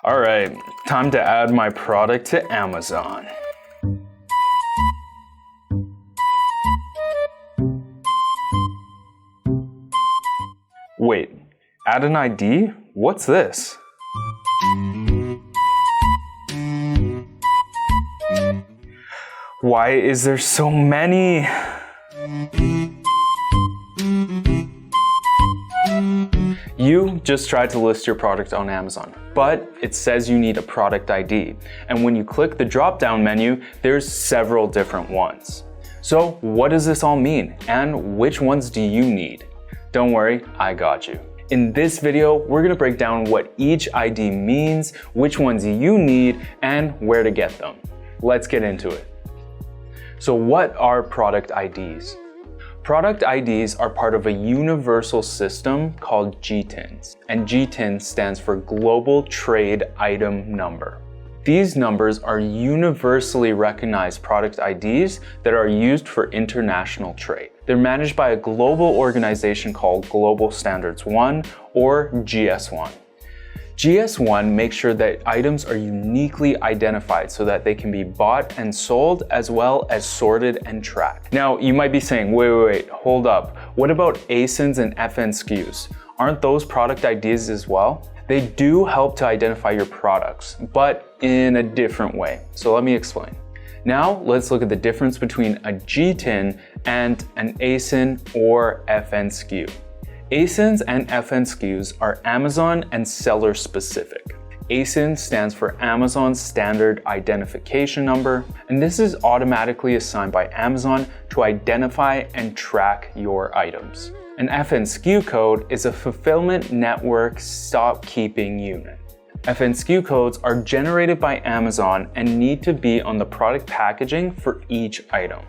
All right, time to add my product to Amazon. Wait, add an ID? What's this? Why is there so many? You just tried to list your product on Amazon, but it says you need a product ID. And when you click the drop-down menu, there's several different ones. So what does this all mean? And which ones do you need? Don't worry, I got you. In this video, we're gonna break down what each ID means, which ones you need, and where to get them. Let's get into it. So what are product IDs? Product IDs are part of a universal system called GTINs, and GTIN stands for Global Trade Item Number. These numbers are universally recognized product IDs that are used for international trade. They're managed by a global organization called Global Standards 1 or GS1. GS1 makes sure that items are uniquely identified so that they can be bought and sold as well as sorted and tracked. Now, you might be saying, wait, hold up. What about ASINs and FNSKUs? Aren't those product IDs as well? They do help to identify your products, but in a different way. So let me explain. Now, let's look at the difference between a GTIN and an ASIN or FNSKU. ASINs and FNSKUs are Amazon and seller specific. ASIN stands for Amazon Standard Identification Number, and this is automatically assigned by Amazon to identify and track your items. An FNSKU code is a Fulfillment Network Stock Keeping Unit. FNSKU codes are generated by Amazon and need to be on the product packaging for each item.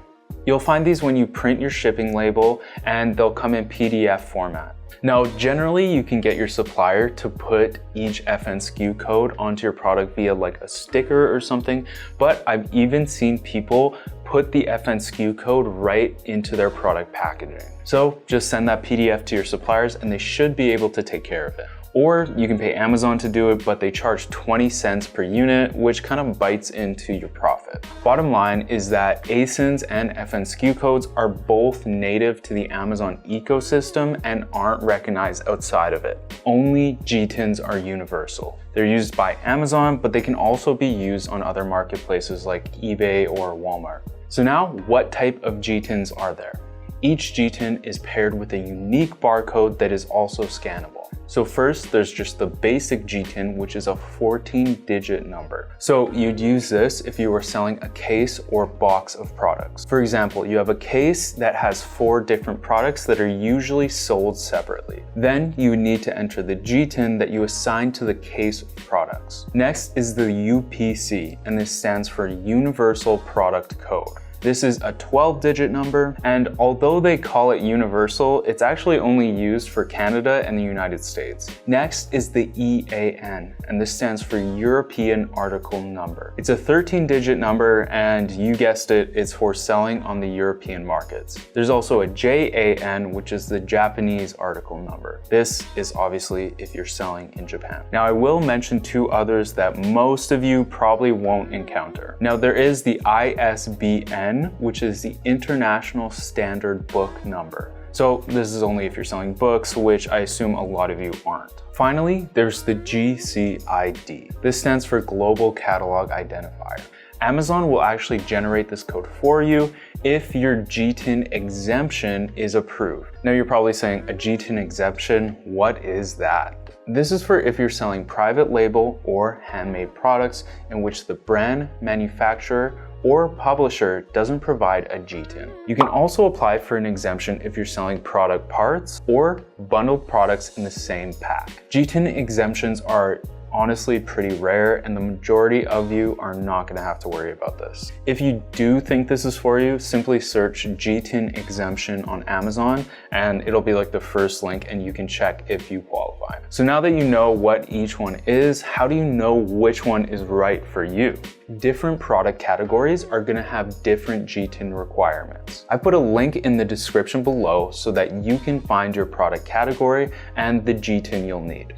You'll find these when you print your shipping label, and they'll come in PDF format. Now, generally, you can get your supplier to put each FNSKU code onto your product via like a sticker or something, but I've even seen people put the FNSKU code right into their product packaging. So just send that PDF to your suppliers and they should be able to take care of it. Or you can pay Amazon to do it, but they charge 20 cents per unit, which kind of bites into your profit. Bottom line is that ASINs and FNSKU codes are both native to the Amazon ecosystem and aren't recognized outside of it. Only GTINs are universal. They're used by Amazon, but they can also be used on other marketplaces like eBay or Walmart. So now, what type of GTINs are there? Each GTIN is paired with a unique barcode that is also scannable. So first, there's just the basic GTIN, which is a 14-digit number. So you'd use this if you were selling a case or box of products. For example, you have a case that has 4 different products that are usually sold separately. Then you would need to enter the GTIN that you assign to the case of products. Next is the UPC, and this stands for Universal Product Code. This is a 12-digit number, and although they call it universal, it's actually only used for Canada and the United States. Next is the EAN, and this stands for European Article Number. It's a 13-digit number, and you guessed it, it's for selling on the European markets. There's also a JAN, which is the Japanese Article Number. This is obviously if you're selling in Japan. Now, I will mention 2 others that most of you probably won't encounter. Now, there is the ISBN, which is the International Standard Book Number. So this is only if you're selling books, which I assume a lot of you aren't. Finally, there's the GCID. This stands for Global Catalog Identifier. Amazon will actually generate this code for you if your GTIN exemption is approved. Now you're probably saying, a GTIN exemption, what is that? This is for if you're selling private label or handmade products in which the brand, manufacturer, or publisher doesn't provide a GTIN. You can also apply for an exemption if you're selling product parts or bundled products in the same pack. GTIN exemptions are honestly pretty rare, and the majority of you are not gonna have to worry about this. If you do think this is for you, simply search GTIN exemption on Amazon and it'll be like the first link and you can check if you qualify. So now that you know what each one is, how do you know which one is right for you? Different product categories are gonna have different GTIN requirements. I put a link in the description below so that you can find your product category and the GTIN you'll need.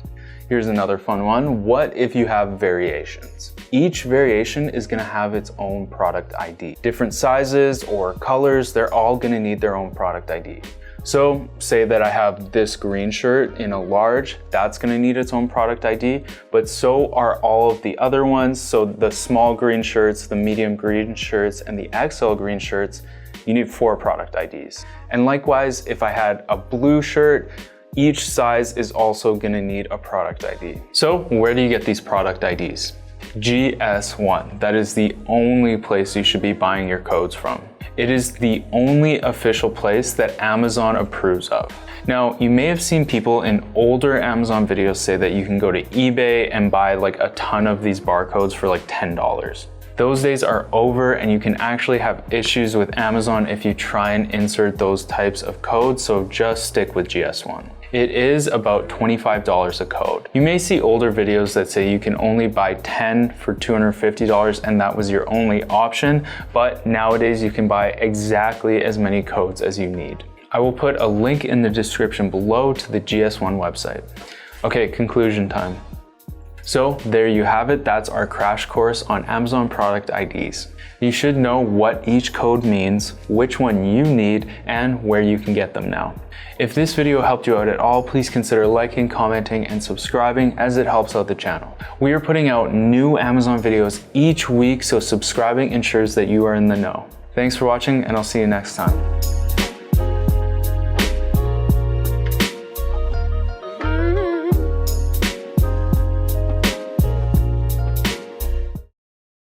Here's another fun one. What if you have variations? Each variation is going to have its own product ID. Different sizes or colors, they're all going to need their own product ID. So say that I have this green shirt in a large, that's going to need its own product ID, but so are all of the other ones. So the small green shirts, the medium green shirts, and the XL green shirts, you need 4 product IDs. And likewise, if I had a blue shirt, each size is also going to need a product ID. So where do you get these product IDs? GS1, that is the only place you should be buying your codes from. It is the only official place that Amazon approves of. Now, you may have seen people in older Amazon videos say that you can go to eBay and buy like a ton of these barcodes for like $10. Those days are over, and you can actually have issues with Amazon if you try and insert those types of codes, so just stick with GS1. It is about $25 a code. You may see older videos that say you can only buy 10 for $250 and that was your only option, but nowadays you can buy exactly as many codes as you need. I will put a link in the description below to the GS1 website. Okay, conclusion time. So there you have it, that's our crash course on Amazon product IDs. You should know what each code means, which one you need, and where you can get them now. If this video helped you out at all, please consider liking, commenting, and subscribing as it helps out the channel. We are putting out new Amazon videos each week, so subscribing ensures that you are in the know. Thanks for watching, and I'll see you next time.